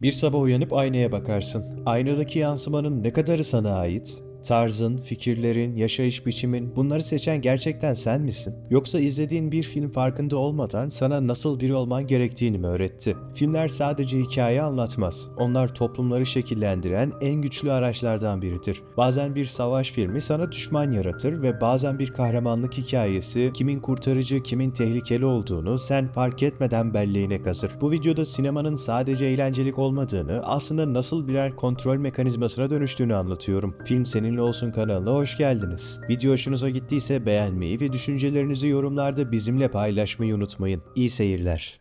Bir sabah uyanıp aynaya bakarsın. Aynadaki yansımanın ne kadarı sana ait? Tarzın, fikirlerin, yaşayış biçimin bunları seçen gerçekten sen misin? Yoksa izlediğin bir film farkında olmadan sana nasıl biri olman gerektiğini mi öğretti? Filmler sadece hikaye anlatmaz. Onlar toplumları şekillendiren en güçlü araçlardan biridir. Bazen bir savaş filmi sana düşman yaratır ve bazen bir kahramanlık hikayesi kimin kurtarıcı, kimin tehlikeli olduğunu sen fark etmeden belleğine kazır. Bu videoda sinemanın sadece eğlencelik olmadığını, aslında nasıl birer kontrol mekanizmasına dönüştüğünü anlatıyorum. Film Seninle Olsun kanalına hoş geldiniz. Video hoşunuza gittiyse beğenmeyi ve düşüncelerinizi yorumlarda bizimle paylaşmayı unutmayın. İyi seyirler.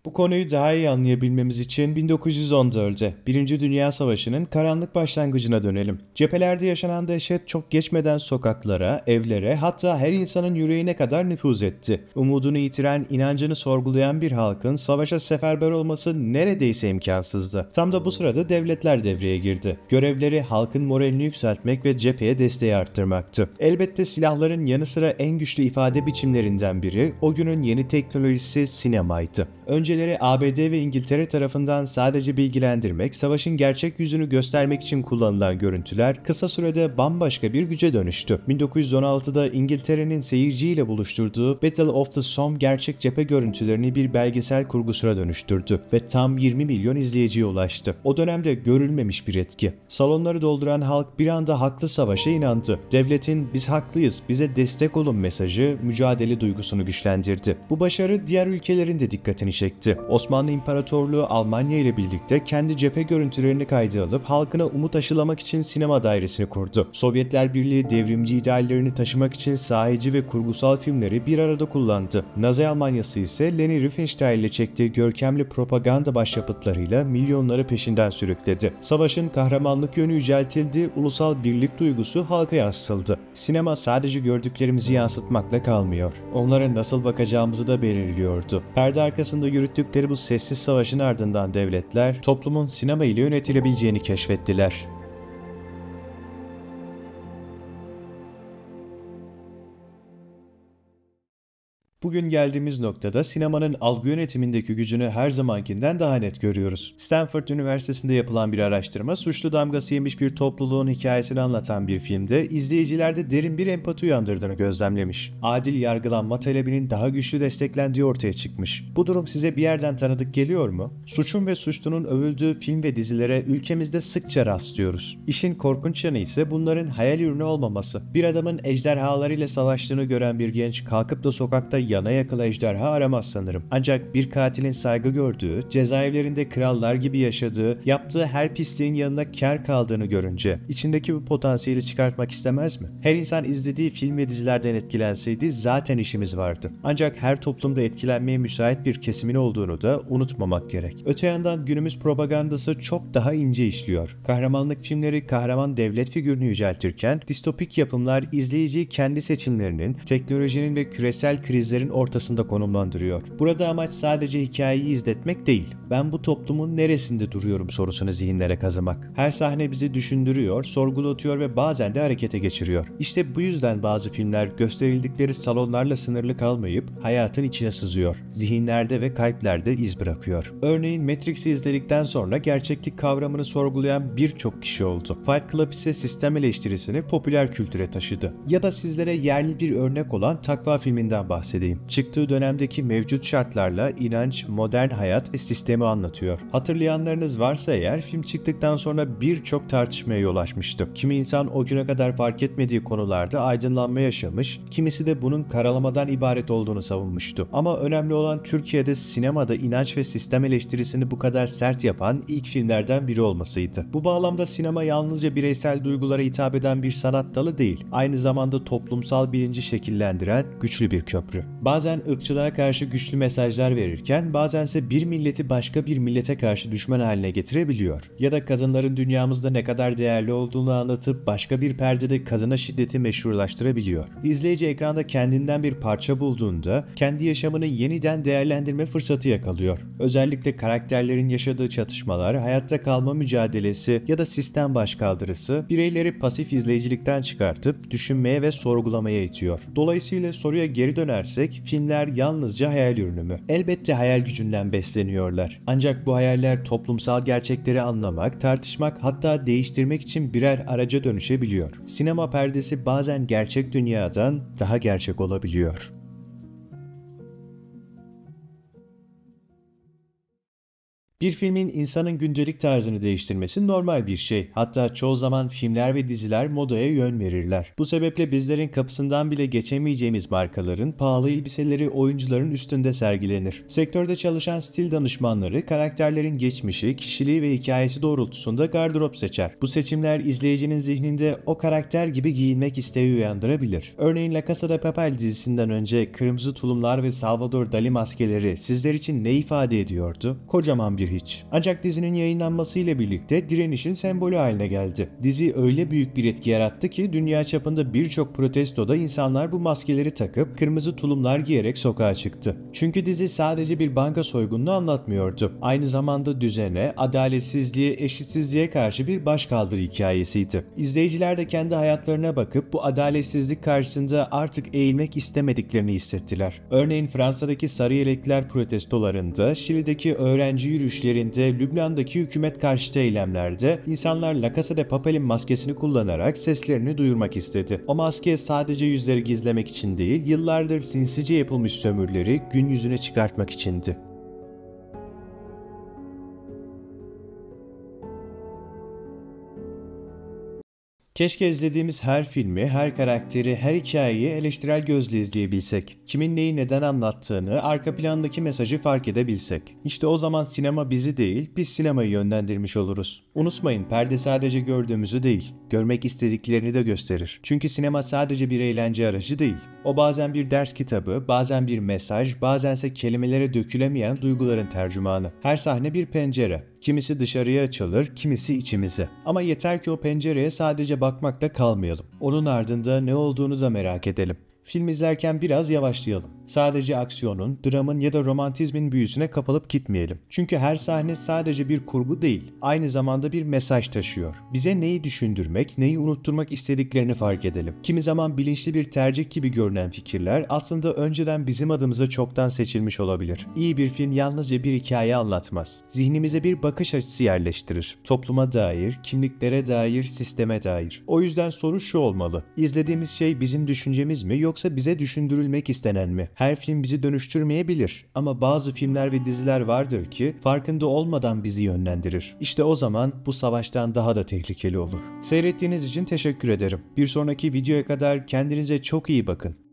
Bu konuyu daha iyi anlayabilmemiz için 1914'te Birinci Dünya Savaşı'nın karanlık başlangıcına dönelim. Cephelerde yaşanan dehşet çok geçmeden sokaklara, evlere, hatta her insanın yüreğine kadar nüfuz etti. Umudunu yitiren, inancını sorgulayan bir halkın savaşa seferber olması neredeyse imkansızdı. Tam da bu sırada devletler devreye girdi. Görevleri halkın moralini yükseltmek ve cepheye desteği arttırmaktı. Elbette silahların yanı sıra en güçlü ifade biçimlerinden biri o günün yeni teknolojisi sinemaydı. Önceleri ABD ve İngiltere tarafından sadece bilgilendirmek, savaşın gerçek yüzünü göstermek için kullanılan görüntüler kısa sürede bambaşka bir güce dönüştü. 1916'da İngiltere'nin seyirciyle buluşturduğu Battle of the Somme gerçek cephe görüntülerini bir belgesel kurgusuna dönüştürdü ve tam 20 milyon izleyiciye ulaştı. O dönemde görülmemiş bir etki. Salonları dolduran halk bir anda haklı savaşa inandı. Devletin "biz haklıyız, bize destek olun" mesajı mücadele duygusunu güçlendirdi. Bu başarı diğer ülkelerin de dikkatini çekti. Osmanlı İmparatorluğu Almanya ile birlikte kendi cephe görüntülerini kayda alıp halkına umut aşılamak için sinema dairesini kurdu. Sovyetler Birliği devrimci ideallerini taşımak için sahici ve kurgusal filmleri bir arada kullandı. Nazi Almanyası ise Leni Riefenstahl ile çektiği görkemli propaganda başyapıtlarıyla milyonları peşinden sürükledi. Savaşın kahramanlık yönü yüceltildi, ulusal birlik duygusu halka yansıtıldı. Sinema sadece gördüklerimizi yansıtmakla kalmıyor. Onlara nasıl bakacağımızı da belirliyordu. Perde arkasında yürüttükleri bu sessiz savaşın ardından devletler toplumun sinema ile yönetilebileceğini keşfettiler. Bugün geldiğimiz noktada sinemanın algı yönetimindeki gücünü her zamankinden daha net görüyoruz. Stanford Üniversitesi'nde yapılan bir araştırma, suçlu damgası yemiş bir topluluğun hikayesini anlatan bir filmde izleyicilerde derin bir empati uyandırdığını gözlemlemiş. Adil yargılanma talebinin daha güçlü desteklendiği ortaya çıkmış. Bu durum size bir yerden tanıdık geliyor mu? Suçun ve suçlunun övüldüğü film ve dizilere ülkemizde sıkça rastlıyoruz. İşin korkunç yanı ise bunların hayal ürünü olmaması. Bir adamın ejderhalarıyla savaştığını gören bir genç kalkıp da sokakta yana yakıla ejderha aramaz sanırım. Ancak bir katilin saygı gördüğü, cezaevlerinde krallar gibi yaşadığı, yaptığı her pisliğin yanına kâr kaldığını görünce içindeki bu potansiyeli çıkartmak istemez mi? Her insan izlediği film ve dizilerden etkilenseydi zaten işimiz vardı. Ancak her toplumda etkilenmeye müsait bir kesimin olduğunu da unutmamak gerek. Öte yandan günümüz propagandası çok daha ince işliyor. Kahramanlık filmleri kahraman devlet figürünü yüceltirken, distopik yapımlar izleyiciyi kendi seçimlerinin, teknolojinin ve küresel krizlerin ortasında konumlandırıyor. Burada amaç sadece hikayeyi izletmek değil, ben bu toplumun neresinde duruyorum sorusunu zihinlere kazımak. Her sahne bizi düşündürüyor, sorgulatıyor ve bazen de harekete geçiriyor. İşte bu yüzden bazı filmler gösterildikleri salonlarla sınırlı kalmayıp hayatın içine sızıyor. Zihinlerde ve kalplerde iz bırakıyor. Örneğin Matrix'i izledikten sonra gerçeklik kavramını sorgulayan birçok kişi oldu. Fight Club ise sistem eleştirisini popüler kültüre taşıdı. Ya da sizlere yerli bir örnek olan Takva filminden bahsedeyim. Çıktığı dönemdeki mevcut şartlarla inanç, modern hayat ve sistemi anlatıyor. Hatırlayanlarınız varsa eğer film çıktıktan sonra birçok tartışmaya yol açmıştı. Kimi insan o güne kadar fark etmediği konularda aydınlanma yaşamış, kimisi de bunun karalamadan ibaret olduğunu savunmuştu. Ama önemli olan Türkiye'de sinemada inanç ve sistem eleştirisini bu kadar sert yapan ilk filmlerden biri olmasıydı. Bu bağlamda sinema yalnızca bireysel duygulara hitap eden bir sanat dalı değil, aynı zamanda toplumsal bilinci şekillendiren güçlü bir köprü. Bazen ırkçılığa karşı güçlü mesajlar verirken bazense bir milleti başka bir millete karşı düşman haline getirebiliyor. Ya da kadınların dünyamızda ne kadar değerli olduğunu anlatıp başka bir perdede kadına şiddeti meşrulaştırabiliyor. İzleyici ekranda kendinden bir parça bulduğunda kendi yaşamını yeniden değerlendirme fırsatı yakalıyor. Özellikle karakterlerin yaşadığı çatışmalar, hayatta kalma mücadelesi ya da sistem başkaldırısı bireyleri pasif izleyicilikten çıkartıp düşünmeye ve sorgulamaya itiyor. Dolayısıyla soruya geri dönersek dersek filmler yalnızca hayal ürünü mü? Elbette hayal gücünden besleniyorlar. Ancak bu hayaller toplumsal gerçekleri anlamak, tartışmak hatta değiştirmek için birer araca dönüşebiliyor. Sinema perdesi bazen gerçek dünyadan daha gerçek olabiliyor. Bir filmin insanın gündelik tarzını değiştirmesi normal bir şey. Hatta çoğu zaman filmler ve diziler modaya yön verirler. Bu sebeple bizlerin kapısından bile geçemeyeceğimiz markaların pahalı elbiseleri oyuncuların üstünde sergilenir. Sektörde çalışan stil danışmanları karakterlerin geçmişi, kişiliği ve hikayesi doğrultusunda gardırop seçer. Bu seçimler izleyicinin zihninde o karakter gibi giyinmek isteği uyandırabilir. Örneğin La Casa de Papel dizisinden önce kırmızı tulumlar ve Salvador Dali maskeleri sizler için ne ifade ediyordu? Kocaman bir hiç. Ancak dizinin yayınlanmasıyla birlikte direnişin sembolü haline geldi. Dizi öyle büyük bir etki yarattı ki dünya çapında birçok protestoda insanlar bu maskeleri takıp kırmızı tulumlar giyerek sokağa çıktı. Çünkü dizi sadece bir banka soygununu anlatmıyordu. Aynı zamanda düzene, adaletsizliğe, eşitsizliğe karşı bir başkaldırı hikayesiydi. İzleyiciler de kendi hayatlarına bakıp bu adaletsizlik karşısında artık eğilmek istemediklerini hissettiler. Örneğin Fransa'daki sarı yelekliler protestolarında, Şili'deki öğrenci yürüyüşlerinde, Lübnan'daki hükümet karşıtı eylemlerde insanlar La Casa de Papel'in maskesini kullanarak seslerini duyurmak istedi. O maske sadece yüzleri gizlemek için değil, yıllardır sinsice yapılmış sömürüleri gün yüzüne çıkartmak içindi. Keşke izlediğimiz her filmi, her karakteri, her hikayeyi eleştirel gözle izleyebilsek. Kimin neyi neden anlattığını, arka plandaki mesajı fark edebilsek. İşte o zaman sinema bizi değil, biz sinemayı yönlendirmiş oluruz. Unutmayın, perde sadece gördüğümüzü değil, görmek istediklerini de gösterir. Çünkü sinema sadece bir eğlence aracı değil. O bazen bir ders kitabı, bazen bir mesaj, bazense kelimelere dökülemeyen duyguların tercümanı. Her sahne bir pencere. Kimisi dışarıya açılır, kimisi içimize. Ama yeter ki o pencereye sadece bakmakta kalmayalım. Onun ardında ne olduğunu da merak edelim. Film izlerken biraz yavaşlayalım. Sadece aksiyonun, dramın ya da romantizmin büyüsüne kapılıp gitmeyelim. Çünkü her sahne sadece bir kurgu değil, aynı zamanda bir mesaj taşıyor. Bize neyi düşündürmek, neyi unutturmak istediklerini fark edelim. Kimi zaman bilinçli bir tercih gibi görünen fikirler aslında önceden bizim adımıza çoktan seçilmiş olabilir. İyi bir film yalnızca bir hikaye anlatmaz. Zihnimize bir bakış açısı yerleştirir. Topluma dair, kimliklere dair, sisteme dair. O yüzden soru şu olmalı: İzlediğimiz şey bizim düşüncemiz mi yoksa bize düşündürülmek istenen mi? Her film bizi dönüştürmeyebilir ama bazı filmler ve diziler vardır ki farkında olmadan bizi yönlendirir. İşte o zaman bu savaştan daha da tehlikeli olur. Seyrettiğiniz için teşekkür ederim. Bir sonraki videoya kadar kendinize çok iyi bakın.